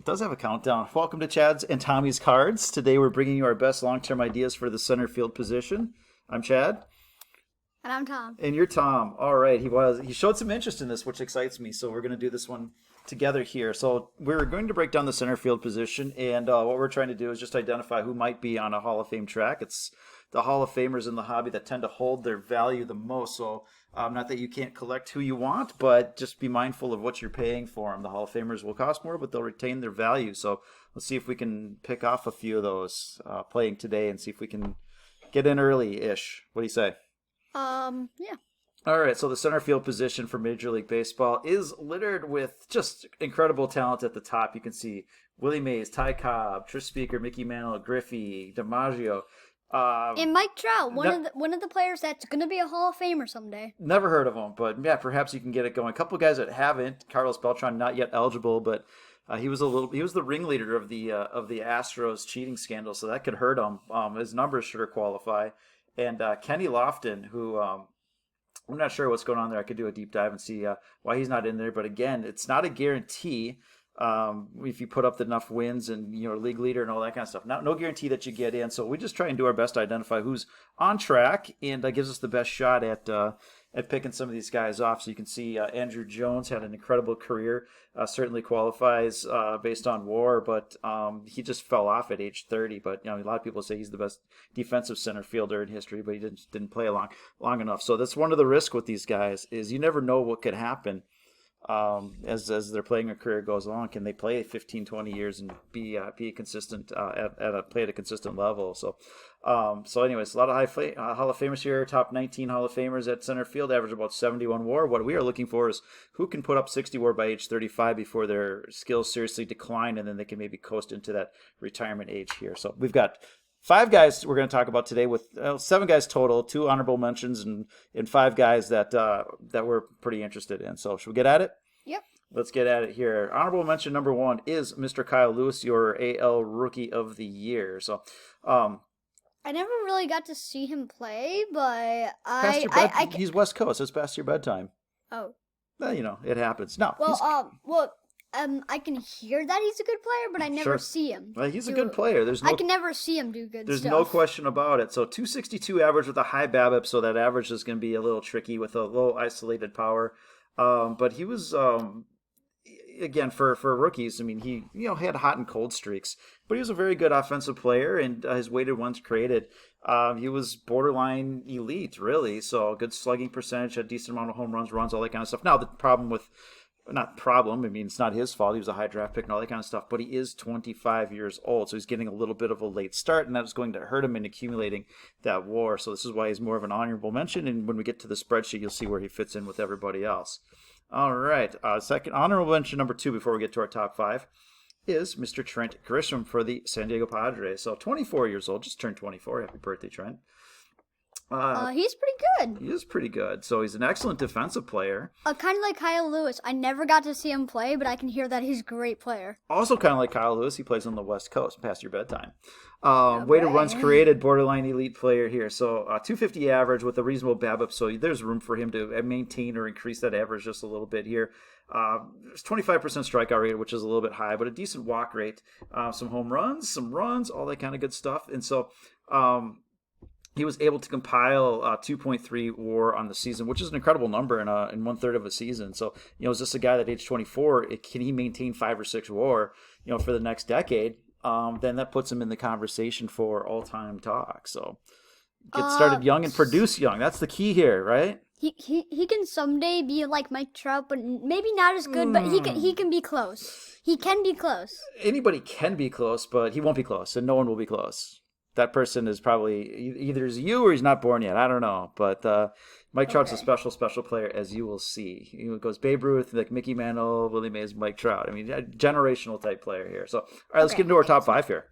It does have a countdown. Welcome to Chad's and Tommy's Cards. Today we're bringing you our best long-term ideas for the center field position. I'm Chad. And I'm Tom. And you're Tom. All right. He showed some interest in this, which excites me. So we're going to do this one together here. So we're going to break down the center field position, and what we're trying to do is just identify who might be on a Hall of Fame track. It's the Hall of Famers in the hobby that tend to hold their value the most. So not that you can't collect who you want, but just be mindful of what you're paying for them. The Hall of Famers will cost more, but they'll retain their value. So let's see if we can pick off a few of those playing today and see if we can get in early-ish. What do you say? Yeah. All right, so the center field position for Major League Baseball is littered with just incredible talent at the top. You can see Willie Mays, Ty Cobb, Trish Speaker, Mickey Mantle, Griffey, DiMaggio. And Mike Trout, one of the players that's going to be a Hall of Famer someday. Never heard of him, but yeah, perhaps you can get it going. A couple guys that haven't. Carlos Beltran, not yet eligible, but he was the ringleader of the Astros cheating scandal, so that could hurt him. His numbers sure qualify. And Kenny Lofton, who I'm not sure what's going on there. I could do a deep dive and see why he's not in there. But again, it's not a guarantee if you put up enough wins and league leader and all that kind of stuff. No guarantee that you get in. So we just try and do our best to identify who's on track, and that gives us the best shot at picking some of these guys off. So you can see Andrew Jones had an incredible career. Certainly qualifies based on WAR, but he just fell off at age 30. But a lot of people say he's the best defensive center fielder in history, but he didn't play long enough. So that's one of the risks with these guys is you never know what could happen as their playing career goes along. Can they play 15, 20 years and be consistent play at a consistent level? So anyways, a lot of Hall of Famers here. Top 19 Hall of Famers at center field, average about 71 WAR. What we are looking for is who can put up 60 WAR by age 35 before their skills seriously decline, and then they can maybe coast into that retirement age here. So we've got 5 guys we're going to talk about today, with 7 guys total, 2 honorable mentions, and 5 guys that we're pretty interested in. So should we get at it? Yep. Let's get at it here. Honorable mention number 1 is Mr. Kyle Lewis, your AL Rookie of the Year. So, I never really got to see him play, but he's West Coast. It's past your bedtime. Oh. Well, it happens. No. I can hear that he's a good player, but I never see him. Well, he's a good player. I can never see him do good stuff. There's no question about it. So 262 average with a high BABIP, so that average is going to be a little tricky with a low isolated power. But he was, again, for rookies, I mean, he had hot and cold streaks, but he was a very good offensive player, and his weighted ones created. He was borderline elite, really. So good slugging percentage, a decent amount of home runs, all that kind of stuff. Now the problem with it's not his fault. He was a high draft pick and all that kind of stuff, but he is 25 years old, so he's getting a little bit of a late start, and that's going to hurt him in accumulating that WAR. So this is why he's more of an honorable mention, and when we get to the spreadsheet, you'll see where he fits in with everybody else. All right, second honorable mention number 2 before we get to our top 5 is Mr. Trent Grisham for the San Diego Padres. So 24 years old, just turned 24. Happy birthday, Trent. He's pretty good. He is pretty good. So he's an excellent defensive player. Kind of like Kyle Lewis. I never got to see him play, but I can hear that he's a great player. Also kind of like Kyle Lewis. He plays on the West Coast, past your bedtime. Weighted runs created, borderline elite player here. So 250 average with a reasonable BABIP. So there's room for him to maintain or increase that average just a little bit here. There's 25% strikeout rate, which is a little bit high, but a decent walk rate. Some home runs, some runs, all that kind of good stuff. And so he was able to compile 2.3 WAR on the season, which is an incredible number in 1/3 of a season. So, is this a guy that age 24, can he maintain 5 or 6 WAR, for the next decade? Then that puts him in the conversation for all-time talk. So get started young and produce young. That's the key here, right? He can someday be like Mike Trout, but maybe not as good, but he can be close. He can be close. Anybody can be close, but he won't be close, and no one will be close. That person is probably either is you or he's not born yet. I don't know. But Mike Trout's a special player, as you will see. He goes Babe Ruth, like Mickey Mantle, Willie Mays, Mike Trout. I mean, a generational type player here. So, all right, let's get into our top 5 here.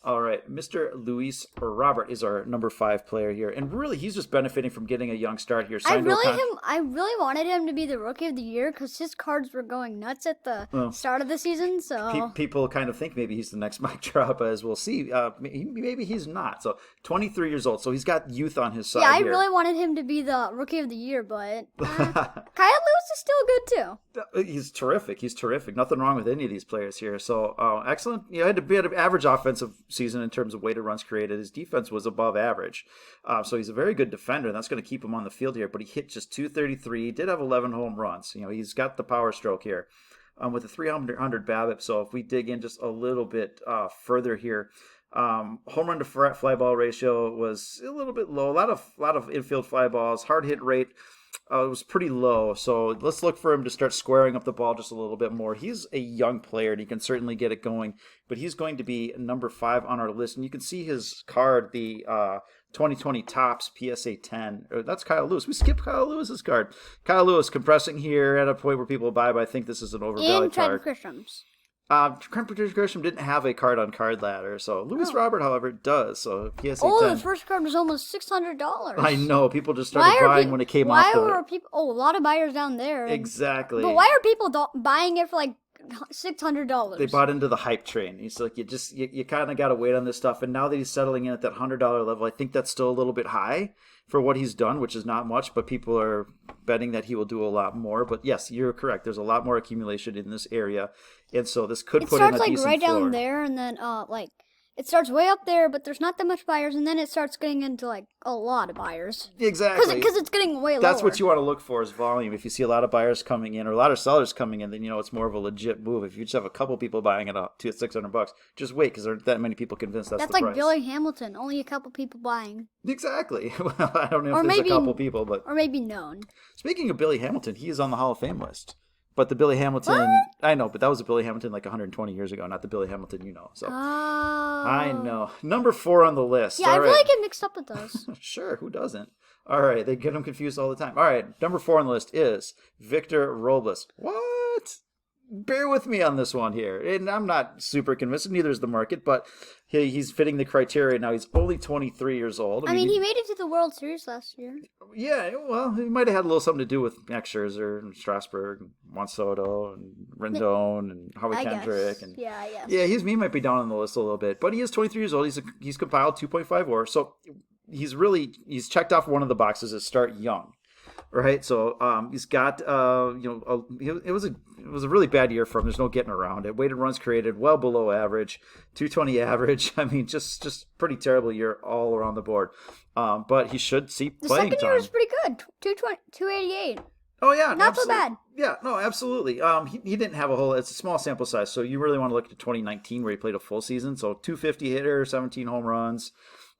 All right, Mr. Luis Robert is our number 5 player here, and really he's just benefiting from getting a young start here. I really wanted him to be the Rookie of the Year because his cards were going nuts at the start of the season. So people kind of think maybe he's the next Mike Trout, as we'll see. Maybe he's not. So 23 years old, so he's got youth on his side. Yeah, I really wanted him to be the Rookie of the Year, but Kyle Lewis is still good too. He's terrific. He's terrific. Nothing wrong with any of these players here. So excellent. He had an average offensive season in terms of weighted runs created. His defense was above average. So he's a very good defender, and that's going to keep him on the field here. But he hit just 233. He did have 11 home runs. He's got the power stroke here with a 300 BABIP. So if we dig in just a little bit further here, home run to fly ball ratio was a little bit low. A lot of infield fly balls. Hard hit rate. It was pretty low, so let's look for him to start squaring up the ball just a little bit more. He's a young player, and he can certainly get it going, but he's going to be number 5 on our list. And you can see his card, the 2020 Topps PSA 10. That's Kyle Lewis. We skipped Kyle Lewis's card. Kyle Lewis compressing here at a point where people buy, but I think this is an overvalued card. And Trent Grisham's. Trent Grisham didn't have a card on Card Ladder, so Lewis Robert, however, does. So PSA 10. The first card was almost $600. I know, people just started buying when it came off. Why were people? Oh, a lot of buyers down there. Exactly. But why are people buying it for like $600? They bought into the hype train. He's like, you kind of got to wait on this stuff. And now that he's settling in at that $100 level, I think that's still a little bit high for what he's done, which is not much, but people are betting that he will do a lot more. But yes, you're correct. There's a lot more accumulation in this area, and so this could put in a decent floor. It starts right down there, and then it starts way up there, but there's not that much buyers, and then it starts getting into like a lot of buyers. Exactly, because it's getting way lower. That's what you want to look for is volume. If you see a lot of buyers coming in or a lot of sellers coming in, then it's more of a legit move. If you just have a couple people buying it up to $600, just wait because there aren't that many people convinced that's the price. That's like Billy Hamilton, only a couple people buying. Exactly. Well, I don't know if there's a couple people, but or maybe known. Speaking of Billy Hamilton, he is on the Hall of Fame list. But the Billy Hamilton, what? I know, but that was a Billy Hamilton like 120 years ago, not the Billy Hamilton So I know. Number 4 on the list. Yeah, I really get mixed up with those. Sure, who doesn't? All right, they get them confused all the time. All right, number 4 on the list is Victor Robles. What? Bear with me on this one here. And I'm not super convinced, neither is the market, but he's fitting the criteria now. He's only 23 years old. I mean, he made it to the World Series last year. Yeah, well, he might have had a little something to do with Max Scherzer and Strasburg and Juan Soto and Rendon and Howie Kendrick. And yeah, I guess. Yeah, he might be down on the list a little bit, but he is 23 years old. He's compiled 2.5 WAR, so he's checked off one of the boxes as start young. Right, so he's got it was a really bad year for him. There's no getting around it. Weighted runs created well below average, 220 average. I mean, just pretty terrible year all around the board. But he should see playing time. The second year was pretty good, 288. Oh yeah, not so bad. Yeah, no, absolutely. He didn't have a whole. It's a small sample size, so you really want to look at 2019 where he played a full season. So 250 hitter, 17 home runs.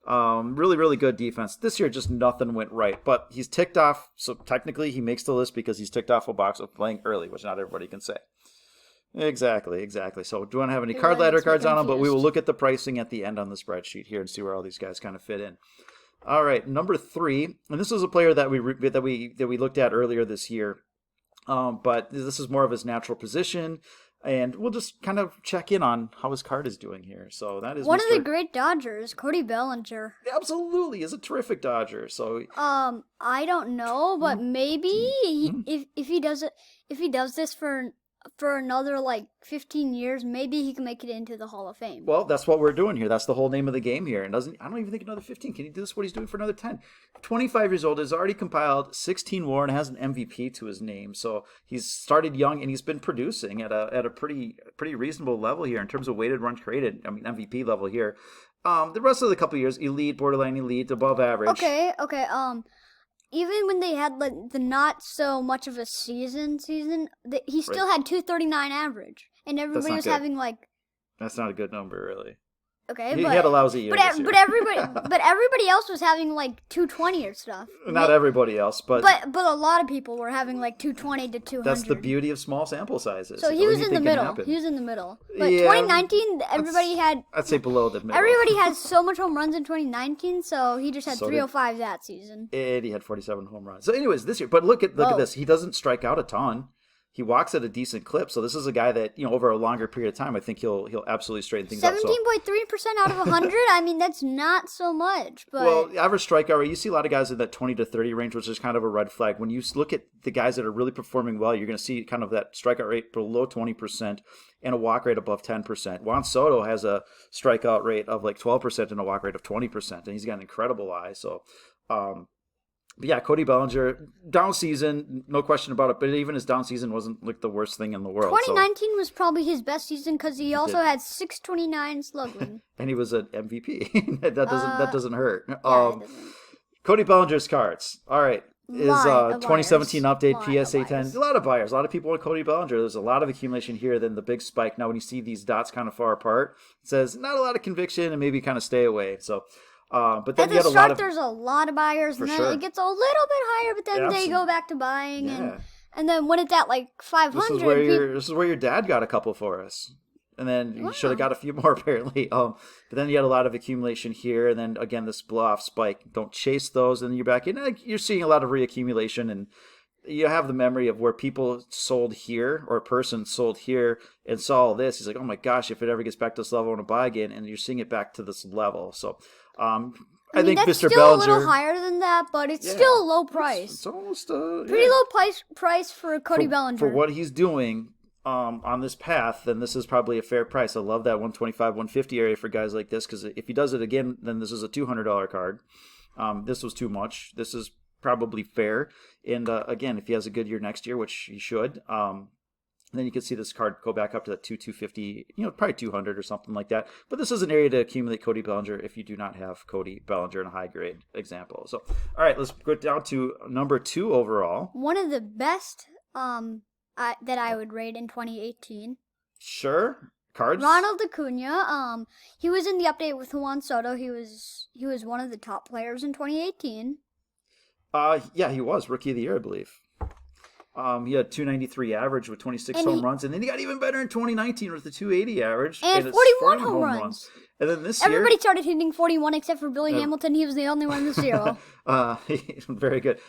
Really, really good defense. This year, just nothing went right. But he's ticked off, so technically he makes the list because he's ticked off a box of playing early, which not everybody can say. Exactly. So do you want to have any card ladder cards on him? But we will look at the pricing at the end on the spreadsheet here and see where all these guys kind of fit in. All right, number 3, and this is a player that we looked at earlier this year, but this is more of his natural position. And we'll just kind of check in on how his card is doing here. So that is one of the great Dodgers, Cody Bellinger. Absolutely, is a terrific Dodger. So I don't know, but maybe if he does this for another like 15 years, maybe he can make it into the Hall of Fame. Well, that's what we're doing here. That's the whole name of the game here. And I don't even think another 15. Can he do this? What he's doing for another 10? 25 years old, has already compiled 16 WAR and has an MVP to his name. So he's started young and he's been producing at a pretty reasonable level here in terms of weighted runs created. I mean MVP level here. The rest of the couple of years, elite, borderline elite, above average. Okay. Even when they had like the not so much of a season, he still had 239 average, and everybody was having like. That's not a good number, really. Okay, he had a lousy year. But everybody else was having like 220 or stuff. Not everybody else, but a lot of people were having like 220 to 200. That's the beauty of small sample sizes. So he was in the middle. But 2019, everybody had. I'd say below the middle. Everybody had so much home runs in 2019, so he just had 305 that season. And he had 47 home runs. So, anyways, this year, but look at this. He doesn't strike out a ton. He walks at a decent clip, so this is a guy that over a longer period of time, I think he'll absolutely straighten things out. 17.3% out of 100. I mean, that's not so much. But well, average strikeout rate. You see a lot of guys in that 20 to 30 range, which is kind of a red flag. When you look at the guys that are really performing well, you're going to see kind of that strikeout rate below 20% and a walk rate above 10%. Juan Soto has a strikeout rate of like 12% and a walk rate of 20%, and he's got an incredible eye. So. But yeah, Cody Bellinger, down season, no question about it. But even his down season wasn't like the worst thing in the world. 2019 was probably his best season because he also had 629 slugging. And he was an MVP. that doesn't hurt. Yeah, it doesn't. Cody Bellinger's cards. All right. Is 2017 update PSA 10. Buyers. A lot of buyers. A lot of people want Cody Bellinger. There's a lot of accumulation here. Then the big spike. Now when you see these dots kind of far apart, it says not a lot of conviction and maybe kind of stay away. So, but then At you had the a lot start, of. there's a lot of buyers, and then sure. it gets a little bit higher, but then they go back to buying, and then when it's at like 500, This is where your dad got a couple for us. And then you should have got a few more, apparently. But then you had a lot of accumulation here. And then, again, this blow-off spike. Don't chase those. And then you're back in. You're seeing a lot of reaccumulation. And you have the memory of where people sold here, or a person sold here and saw all this. He's like, oh, my gosh, if it ever gets back to this level, I want to buy again. And you're seeing it back to this level. So I think that's Mr. still Bellinger, a little higher than that, but it's still a low price. It's almost pretty low price for Cody Bellinger. For what he's doing on this path, then this is probably a fair price. I love that 125, 150 area for guys like this, because if he does it again, then this is a $200 card. This was too much. This is probably fair. And again, if he has a good year next year, which he should, then you can see this card go back up to that 250, probably 200 or something like that. But this is an area to accumulate Cody Bellinger if you do not have Cody Bellinger in a high grade example. So, all right, let's go down to number 2 overall. One of the best that I would rate in 2018. Sure. Cards? Ronald Acuna. He was in the update with Juan Soto. He was one of the top players in 2018. Yeah, he was Rookie of the Year, I believe. He had 293 average with 26 home runs, and then he got even better in 2019 with the 280 average. And 41 home runs. And then this year... Everybody started hitting 41 except for Billy Hamilton. He was the only one with 0. Very good.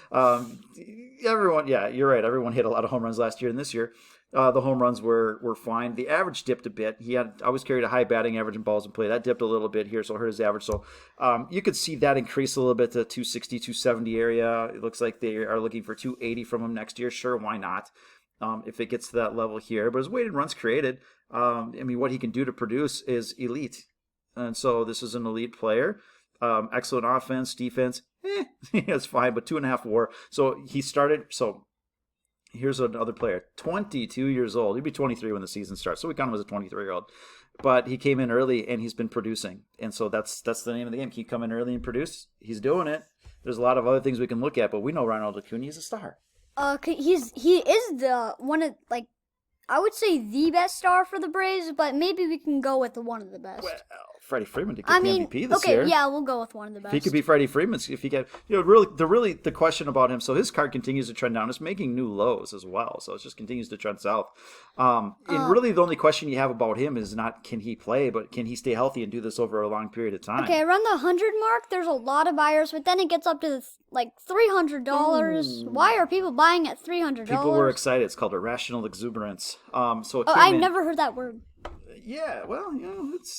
Everyone, yeah, you're right. Everyone hit a lot of home runs last year, and this year the home runs were fine. The average dipped a bit. He had always carried a high batting average in balls in play. That dipped a little bit here, so it hurt his average. So you could see that increase a little bit to 260, 270 area. It looks like they are looking for 280 from him next year. Sure, why not? If it gets to that level here. But his weighted runs created, what he can do to produce is elite. And so this is an elite player. Excellent offense, defense. It's fine, but 2.5 WAR. So he started. So here's another player, 22 years old. He'd be 23 when the season starts. So we count him as a 23-year-old. But he came in early, and he's been producing. And so that's the name of the game. Keep coming early and produce. He's doing it. There's a lot of other things we can look at, but we know Ronald Acuna is a star. He is the one of, like, I would say the best star for the Braves, but maybe we can go with one of the best. Well, Freddie Freeman to get the MVP this year. Okay, yeah, we'll go with one of the best. If he could be Freddie Freeman, if he get, really the question about him. So his card continues to trend down. It's making new lows as well. So it just continues to trend south. And really, the only question you have about him is not can he play, but can he stay healthy and do this over a long period of time? Okay, around the 100 mark, there's a lot of buyers, but then it gets up to like $300. Why are people buying at $300? People were excited. It's called irrational exuberance. I've never heard that word. Yeah, well,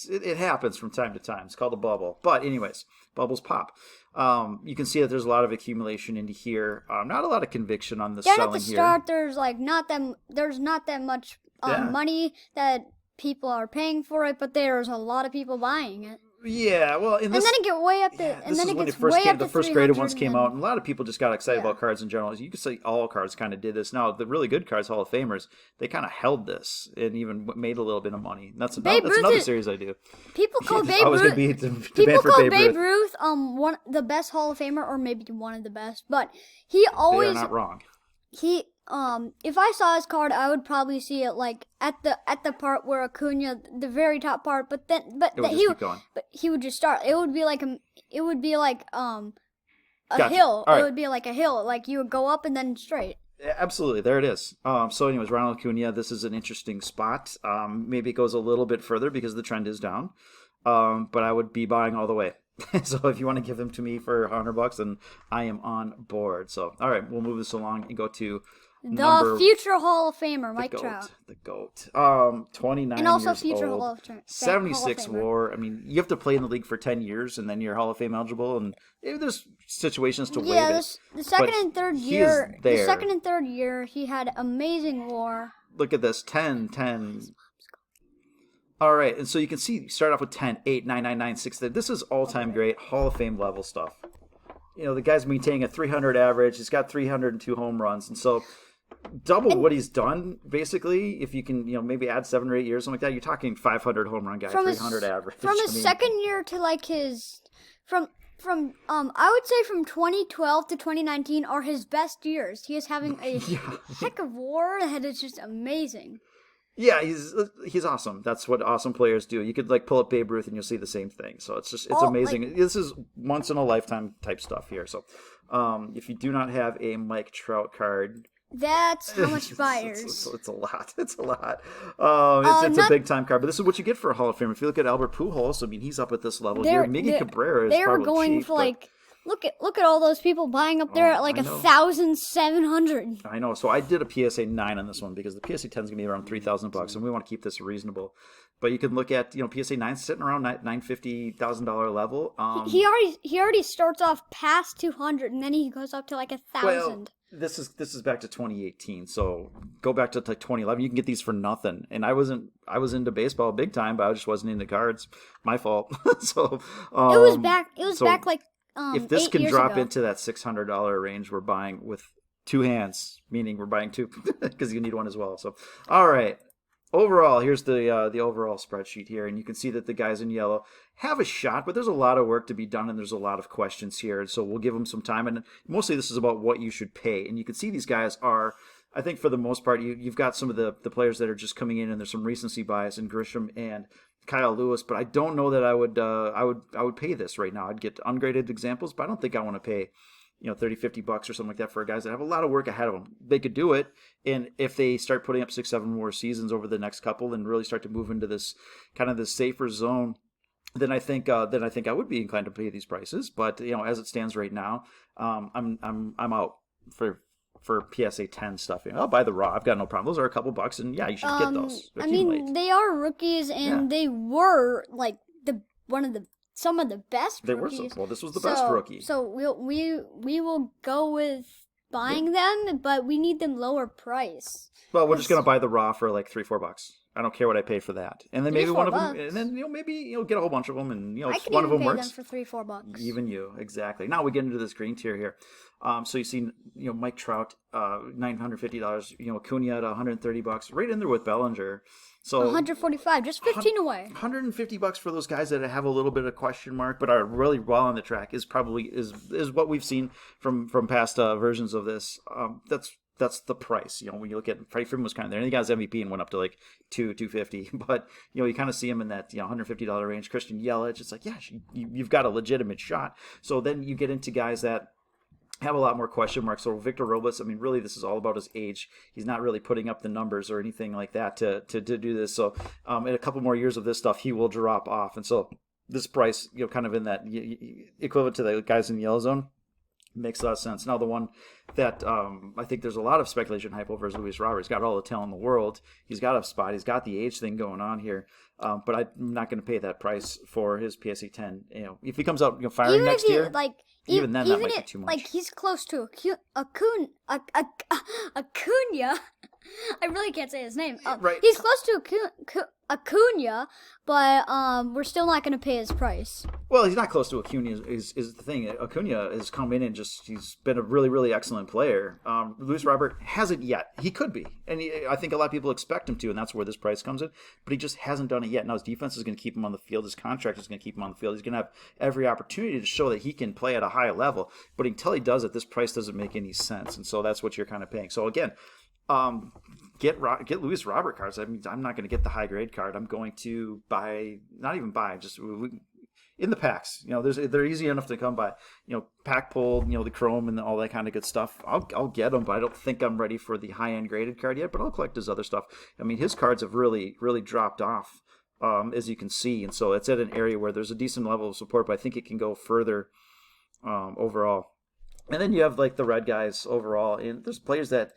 it happens from time to time. It's called a bubble. But anyways, bubbles pop. You can see that there's a lot of accumulation into here. Not a lot of conviction on the selling here. At the start, there's not that much money that people are paying for it, but there's a lot of people buying it. Yeah, well, and then it get way up to, and then it gets way up to the first graded ones came out, and a lot of people just got excited about cards in general. You could say all cards kind of did this. Now, the really good cards, Hall of Famers, they kind of held this and even made a little bit of money. That's another series I do. People call Babe Ruth. People call Babe Ruth the best Hall of Famer, or maybe one of the best. But he always they are not wrong. If I saw his card, I would probably see it like at the part where Acuna, the very top part. But he would just start. It would be like a hill. Right. It would be like a hill. Like you would go up and then straight. Absolutely, there it is. So, anyways, Ronald Acuna, this is an interesting spot. Maybe it goes a little bit further because the trend is down. But I would be buying all the way. So if you want to give them to me for $100, then I am on board. So, all right, we'll move this along and go to the future Hall of Famer, Mike Trout. The GOAT. 29 and also years future old, Hall of Famer. 76 WAR. I mean, you have to play in the league for 10 years, and then you're Hall of Fame eligible. And there's situations to waive it. The second and third year, he had amazing WAR. Look at this, 10. All right, and so you can see, you start off with 10, 8, 9, 9, 9, 6. This is all-time great Hall of Fame level stuff. the guy's maintaining a 300 average. He's got 302 home runs, and so double what he's done basically. If you can, maybe add 7 or 8 years, something like that, you're talking 500 home run guy, 300 average. From his second year to like his from I would say from 2012 to 2019 are his best years. He is having a heck of war that is just amazing. Yeah, he's awesome. That's what awesome players do. You could like pull up Babe Ruth and you'll see the same thing. So it's amazing. Like, this is once in a lifetime type stuff here. So if you do not have a Mike Trout card, that's how much buyers. It's a lot. It's a lot. It's a big time card, but this is what you get for a Hall of Fame. If you look at Albert Pujols, I mean, he's up at this level here. Miggy Cabrera is they were probably going cheap, for like. Look at all those people buying up there at like 1,700. I know. So I did a PSA 9 on this one because the PSA 10 is gonna be around $3,000, and we want to keep this reasonable. But you can look at PSA 9 sitting around $950,000 level. He already starts off past 200, and then he goes up to like 1,000. Well, this is back to 2018. So go back to like 2011. You can get these for nothing. And I was into baseball big time, but I just wasn't into cards. My fault. So it was back like. If this can drop ago. into that $600 range, we're buying with 2 hands, meaning we're buying 2 because you need one as well. So, all right. Overall, here's the overall spreadsheet here, and you can see that the guys in yellow have a shot, but there's a lot of work to be done, and there's a lot of questions here. And so we'll give them some time, and mostly this is about what you should pay. And you can see these guys are, I think for the most part, you've got some of the players that are just coming in, and there's some recency bias in Grisham and Kyle Lewis, but I don't know that I would pay this right now. I'd get ungraded examples, but I don't think I want to pay $30-$50 or something like that for guys that have a lot of work ahead of them. They could do it, and if they start putting up 6-7 more seasons over the next couple and really start to move into this kind of this safer zone, then I think I would be inclined to pay these prices. But as it stands right now, I'm out for PSA 10 stuff. I'll buy the raw. I've got no problem. Those are a couple bucks, and yeah, you should get those. I mean, they are rookies, and they were like some of the best rookies. Well, this was the best rookie. So we will go with buying them, but we need them lower price. Well, we're just gonna buy the raw for like $3-4. I don't care what I pay for that, and then maybe one of them, and then maybe get a whole bunch of them, and I could one of them pay works. them for $3-4. Even you, exactly. Now we get into this green tier here. So you see, Mike Trout, $950. Acuna at $130, right in there with Bellinger. So 145, just 15 away. $150 for those guys that have a little bit of question mark, but are really well on the track is probably is what we've seen from past versions of this. That's the price. When you look at Freddie Freeman was kind of there, and he got his MVP and went up to like $250. But you kind of see him in that $150 range. Christian Yelich, it's like, yeah, you've got a legitimate shot. So then you get into guys that have a lot more question marks. So Victor Robles, I mean, really, this is all about his age. He's not really putting up the numbers or anything like that to do this. So in a couple more years of this stuff, he will drop off. And so this price, kind of in that equivalent to the guys in the yellow zone, makes a lot of sense. Now, the one that I think there's a lot of speculation hype over is Luis Robert. He's got all the talent in the world. He's got a spot. He's got the age thing going on here. But I'm not going to pay that price for his PSA 10. If he comes out firing even next year, even then that might be too much. Like he's close to Acuna. I really can't say his name. Right. He's close to Acuna, but we're still not going to pay his price. Well, he's not close to Acuna is the thing. Acuna has come in and he's been a really, really excellent player. Luis Robert hasn't yet. He could be. And I think a lot of people expect him to, and that's where this price comes in. But he just hasn't done it yet. Now his defense is going to keep him on the field. His contract is going to keep him on the field. He's going to have every opportunity to show that he can play at a high level. But until he does it, this price doesn't make any sense. And so that's what you're kind of paying. So again, get Luis Robert cards. I mean, I'm not going to get the high grade card. I'm going to just in the packs. They're easy enough to come by. Pack pull, the chrome and all that kind of good stuff. I'll get them, but I don't think I'm ready for the high end graded card yet. But I'll collect his other stuff. I mean, his cards have really, really dropped off, as you can see, and so it's at an area where there's a decent level of support. But I think it can go further overall. And then you have like the red guys overall, and there's players that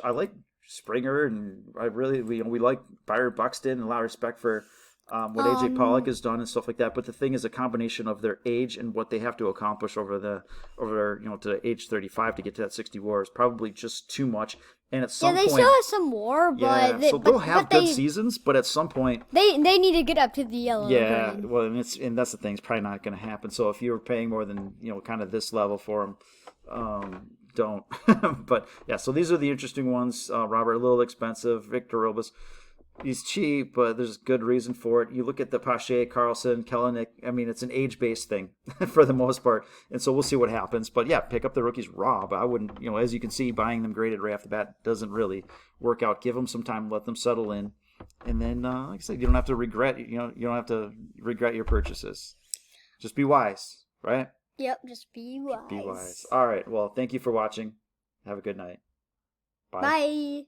I like Springer, and I really we like Byron Buxton, and a lot of respect for what AJ Pollock has done and stuff like that. But the thing is, a combination of their age and what they have to accomplish over to age 35 to get to that 60 WAR is probably just too much. And at some point, still have some WAR, but they'll have good seasons. But at some point, they need to get up to the yellow. Yeah, green. well, and that's the thing. It's probably not going to happen. So if you're paying more than kind of this level for them, don't. But yeah, so these are the interesting ones. Robert, a little expensive. Victor Robus, he's cheap, but there's good reason for it. You look at the Pache, Carlson, Kellenic. I mean, it's an age-based thing for the most part, and so we'll see what happens. But yeah, pick up the rookies raw. But I wouldn't, as you can see, buying them graded right off the bat doesn't really work out. Give them some time, let them settle in, and then, like I said, you don't have to regret. You don't have to regret your purchases. Just be wise, right? Yep, just be wise. Be wise. All right. Well, thank you for watching. Have a good night. Bye. Bye.